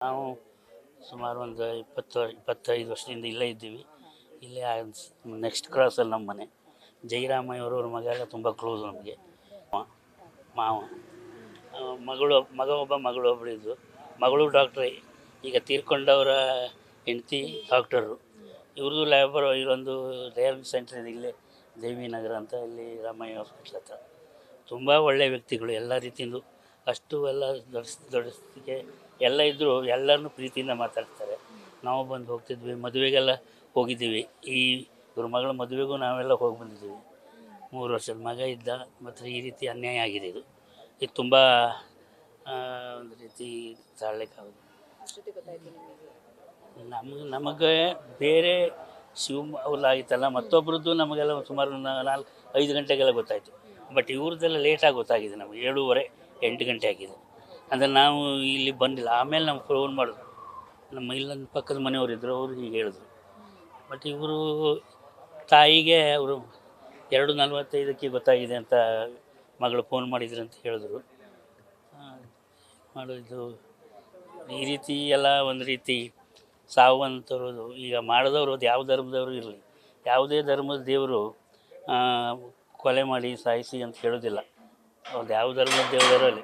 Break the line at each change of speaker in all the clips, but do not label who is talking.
ನಾವು ಸುಮಾರು ಒಂದು 25 ವರ್ಷದಿಂದ ಇಲ್ಲೇ ಇದ್ದೀವಿ. ಇಲ್ಲೇ ನೆಕ್ಸ್ಟ್ ಕ್ರಾಸಲ್ಲಿ ನಮ್ಮ ಮನೆ. ಜಯರಾಮಯ್ಯವ್ರ ಮಗ ಎಲ್ಲ ತುಂಬ ಕ್ಲೋಸ್ ನಮಗೆ. ಮಾವ ಮಗಳು ಒಬ್ಬಳು ಇದ್ದು, ಮಗಳು ಡಾಕ್ಟ್ರೇ. ಈಗ ತೀರ್ಕೊಂಡವರ ಹೆಂಡತಿ ಡಾಕ್ಟರು. ಇವ್ರದ್ದು ಇಲ್ಲೊಂದು ಡಯಾಲಿಸಿಸ್ ಸೆಂಟರ್ ಇದೆ ಇಲ್ಲೇ ದೇವಿನಗರ ಅಂತ, ಇಲ್ಲಿ ರಾಮಯ್ಯ ಹಾಸ್ಪಿಟ್ಲ್ ಹತ್ರ. ತುಂಬ ಒಳ್ಳೆಯ ವ್ಯಕ್ತಿಗಳು ಎಲ್ಲ ರೀತಿಯಿಂದ. ಅಷ್ಟು ಎಲ್ಲ ದೊಡ್ಡಕ್ಕೆ ಎಲ್ಲ ಇದ್ದರೂ ಎಲ್ಲರನ್ನೂ ಪ್ರೀತಿಯಿಂದ ಮಾತಾಡ್ತಾರೆ. ನಾವು ಬಂದು ಹೋಗ್ತಿದ್ವಿ, ಮದುವೆಗೆಲ್ಲ ಹೋಗಿದ್ದೀವಿ. ಇವ್ರ ಮಗಳ ಮದುವೆಗೂ ನಾವೆಲ್ಲ ಹೋಗಿ ಬಂದಿದ್ದೀವಿ. 3 ವರ್ಷದ ಮಗ ಇದ್ದ. ಮತ್ತು ಈ ರೀತಿ ಅನ್ಯಾಯ ಆಗಿದೆ. ಇದು ತುಂಬ ಒಂದು ರೀತಿ ತಾಳಲಿಕ್ಕಾಗೋದು. ನಮಗೆ ಬೇರೆ ಅವ್ರದ್ದು ಆಯಿತಲ್ಲ, ಮತ್ತೊಬ್ಬರದ್ದು ನಮಗೆಲ್ಲ ಸುಮಾರು 4-5 ಗಂಟೆಗೆಲ್ಲ ಗೊತ್ತಾಯಿತು. ಬಟ್ ಇವ್ರದ್ದೆಲ್ಲ ಲೇಟಾಗಿ ಗೊತ್ತಾಗಿದೆ ನಮಗೆ. 7:30-8 ಗಂಟೆ ಆಗಿದೆ. ಅಂದರೆ ನಾವು ಇಲ್ಲಿ ಬಂದಿಲ್ಲ. ಆಮೇಲೆ ನಮ್ಗೆ ಫೋನ್ ಮಾಡಿದ್ರು, ನಮ್ಮ ಇಲ್ಲೊಂದು ಪಕ್ಕದ ಮನೆಯವರಿದ್ದರು, ಅವರು ಹೀಗೆ ಹೇಳಿದ್ರು. ಬಟ್ ಇವರು ತಾಯಿಗೆ ಅವರು 2:45ಕ್ಕೆ ಗೊತ್ತಾಗಿದೆ ಅಂತ ಮಗಳು ಫೋನ್ ಮಾಡಿದ್ರು ಅಂತ ಹೇಳಿದ್ರು. ಮಾಡೋದು ಈ ರೀತಿ ಎಲ್ಲ ಒಂದು ರೀತಿ ಸಾವು ಅಂತ ತರೋದು. ಈಗ ಮಾಡಿದವರು ಅದು ಯಾವ ಧರ್ಮದವರು ಇರಲಿ, ಯಾವುದೇ ಧರ್ಮದ ದೇವರು ಕೊಲೆ ಮಾಡಿ ಸಾಯಿಸಿ ಅಂತ ಹೇಳೋದಿಲ್ಲ. ಅವ್ರದ್ದು ಯಾವ ಧರ್ಮದ ದೇವರಲ್ಲಿ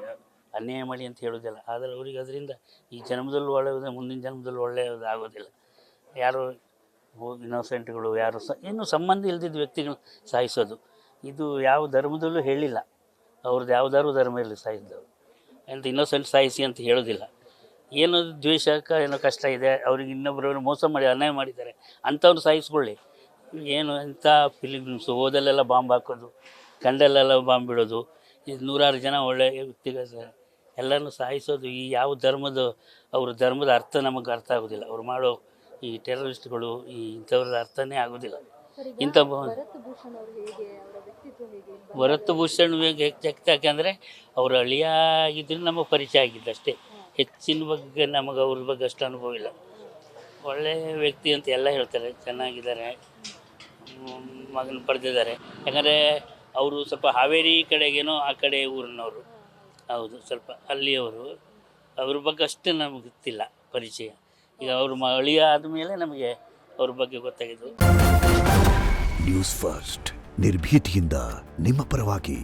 ಅನ್ಯಾಯ ಮಾಡಿ ಅಂತ ಹೇಳೋದಿಲ್ಲ. ಆದರೆ ಅವ್ರಿಗೆ ಅದರಿಂದ ಈ ಜನ್ಮದಲ್ಲಿ ಒಳ್ಳೆಯದು, ಮುಂದಿನ ಜನ್ಮದಲ್ಲಿ ಒಳ್ಳೆಯದು ಆಗೋದಿಲ್ಲ. ಯಾರು ಇನ್ನೋಸೆಂಟ್ಗಳು ಯಾರು ಇನ್ನೂ ಸಂಬಂಧ ಇಲ್ದಿದ್ದ ವ್ಯಕ್ತಿಗಳು ಸಾಯಿಸೋದು, ಇದು ಯಾವ ಧರ್ಮದಲ್ಲೂ ಹೇಳಿಲ್ಲ. ಅವ್ರದ್ದು ಯಾವುದಾದ್ರು ಧರ್ಮ ಇರಲಿ ಸಾಯಿಸಿದವರು ಅಂತ ಇನ್ನೋಸೆಂಟ್ ಸಾಯಿಸಿ ಅಂತ ಹೇಳೋದಿಲ್ಲ. ಏನೋ ದ್ವೇಷಕ್ಕೆ ಏನೋ ಕಷ್ಟ ಇದೆ, ಅವ್ರಿಗೆ ಇನ್ನೊಬ್ಬರವ್ರು ಮೋಸ ಮಾಡಿ ಅನ್ಯಾಯ ಮಾಡಿದ್ದಾರೆ ಅಂಥವ್ರು ಸಾಯಿಸ್ಕೊಳ್ಳಿ. ಏನು ಇಂಥ ಫಿಲಿಮ್ಸು ಓದಲ್ಲೆಲ್ಲ ಬಾಂಬ್ ಹಾಕೋದು, ಕಂಡಲ್ಲೆಲ್ಲ ಬಾಂಬ್ ಬಿಡೋದು, ಇದು 100 ಜನ ಒಳ್ಳೆಯ ವ್ಯಕ್ತಿಗಳು ಎಲ್ಲರನ್ನೂ ಸಾಯಿಸೋದು. ಈ ಯಾವ ಅವ್ರ ಧರ್ಮದ ಅರ್ಥ ನಮಗೆ ಅರ್ಥ ಆಗೋದಿಲ್ಲ. ಅವ್ರು ಮಾಡೋ ಈ ಟೆರರಿಸ್ಟ್ಗಳು ಇಂಥವ್ರದ್ದು ಅರ್ಥನೇ ಆಗೋದಿಲ್ಲ. ಇಂಥ ಭರತ್ ಭೂಷಣ್ ಯಾಕೆಂದರೆ ಅವ್ರ ಅಳಿಯ ಆಗಿದ್ರೆ ನಮಗೆ ಪರಿಚಯ ಆಗಿದ್ದು ಅಷ್ಟೇ. ಹೆಚ್ಚಿನ ಬಗ್ಗೆ ನಮಗೆ ಅವ್ರ ಬಗ್ಗೆ ಅಷ್ಟು ಅನುಭವ ಇಲ್ಲ. ಒಳ್ಳೆಯ ವ್ಯಕ್ತಿ ಅಂತ ಎಲ್ಲ ಹೇಳ್ತಾರೆ, ಚೆನ್ನಾಗಿದ್ದಾರೆ, ಮಗನ ಪಡೆದಿದ್ದಾರೆ. ಯಾಕಂದರೆ ಅವರು ಸ್ವಲ್ಪ ಹಾವೇರಿ ಕಡೆಗೇನೋ ಆ ಕಡೆ ಊರಿನವರು. ಹೌದು, ಸ್ವಲ್ಪ ಅಲ್ಲಿಯವರು. ಅವ್ರ ಬಗ್ಗೆ ಅಷ್ಟು ನಮಗೆ ಗೊತ್ತಿಲ್ಲ ಪರಿಚಯ. ಈಗ ಅವ್ರ ಅಳಿಯ ಆದಮೇಲೆ ನಮಗೆ ಅವ್ರ ಬಗ್ಗೆ ಗೊತ್ತಾಗಿದ್ದು.
ನ್ಯೂಸ್ ಫಸ್ಟ್, ನಿರ್ಭೀತಿಯಿಂದ ನಿಮ್ಮ ಪರವಾಗಿ.